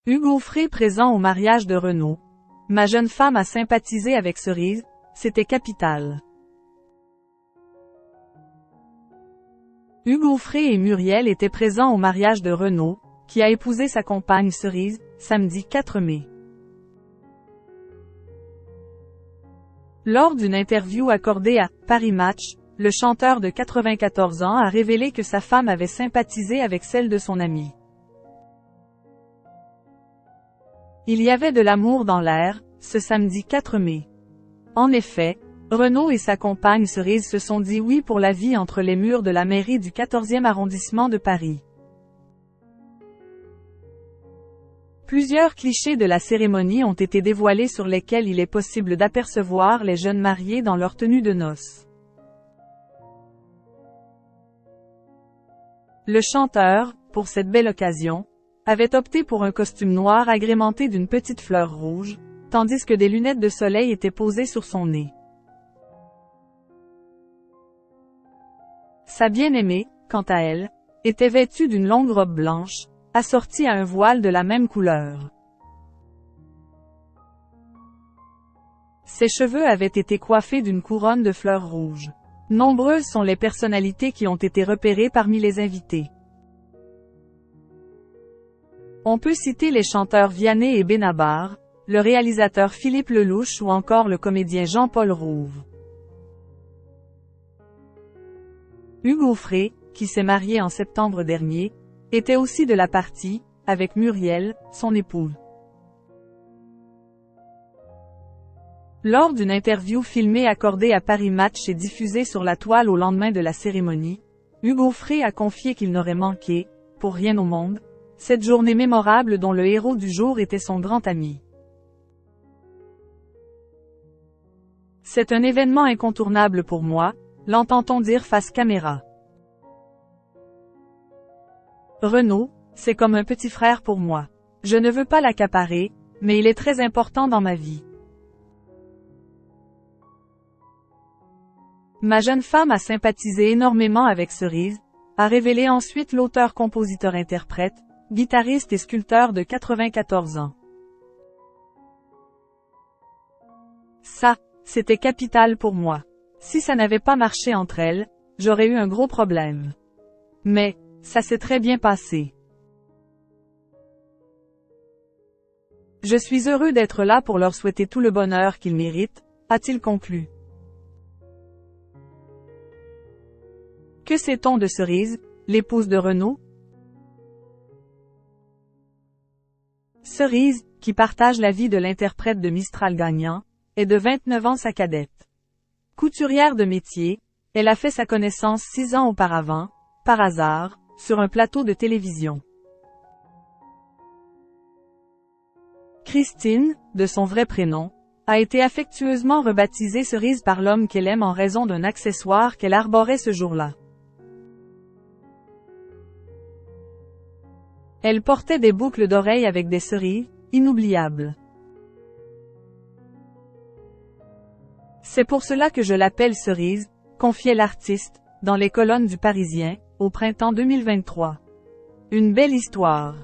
Hugo Frey présent au mariage de Renaud. Ma jeune femme a sympathisé avec Cerise, c'était capital. Hugo Frey et Muriel étaient présents au mariage de Renaud, qui a épousé sa compagne Cerise, samedi 4 mai. Lors d'une interview accordée à Paris Match, le chanteur de 94 ans a révélé que sa femme avait sympathisé avec celle de son ami. Il y avait de l'amour dans l'air, ce samedi 4 mai. En effet, Renaud et sa compagne Cerise se sont dit oui pour la vie entre les murs de la mairie du 14e arrondissement de Paris. Plusieurs clichés de la cérémonie ont été dévoilés sur lesquels il est possible d'apercevoir les jeunes mariés dans leur tenue de noces. Le chanteur, pour cette belle occasion, avait opté pour un costume noir agrémenté d'une petite fleur rouge, tandis que des lunettes de soleil étaient posées sur son nez. Sa bien-aimée, quant à elle, était vêtue d'une longue robe blanche, assortie à un voile de la même couleur. Ses cheveux avaient été coiffés d'une couronne de fleurs rouges. Nombreuses sont les personnalités qui ont été repérées parmi les invités. On peut citer les chanteurs Vianney et Benabar, le réalisateur Philippe Lelouch ou encore le comédien Jean-Paul Rouve. Hugo Frey, qui s'est marié en septembre dernier, était aussi de la partie, avec Muriel, son épouse. Lors d'une interview filmée accordée à Paris Match et diffusée sur la toile au lendemain de la cérémonie, Hugo Frey a confié qu'il n'aurait manqué, pour rien au monde, cette journée mémorable dont le héros du jour était son grand ami. C'est un événement incontournable pour moi, l'entend-on dire face caméra. Renaud, c'est comme un petit frère pour moi. Je ne veux pas l'accaparer, mais il est très important dans ma vie. Ma jeune femme a sympathisé énormément avec Cerise, a révélé ensuite l'auteur-compositeur-interprète, guitariste et sculpteur de 94 ans. Ça, c'était capital pour moi. Si ça n'avait pas marché entre elles, j'aurais eu un gros problème. Mais, ça s'est très bien passé. Je suis heureux d'être là pour leur souhaiter tout le bonheur qu'ils méritent, a-t-il conclu. Que sait-on de Cerise, l'épouse de Renaud? Cerise, qui partage la vie de l'interprète de Mistral gagnant, est de 29 ans sa cadette. Couturière de métier, elle a fait sa connaissance 6 ans auparavant, par hasard, sur un plateau de télévision. Christine, de son vrai prénom, a été affectueusement rebaptisée Cerise par l'homme qu'elle aime en raison d'un accessoire qu'elle arborait ce jour-là. Elle portait des boucles d'oreilles avec des cerises, inoubliables. C'est pour cela que je l'appelle Cerise, confiait l'artiste, dans les colonnes du Parisien, au printemps 2023. Une belle histoire.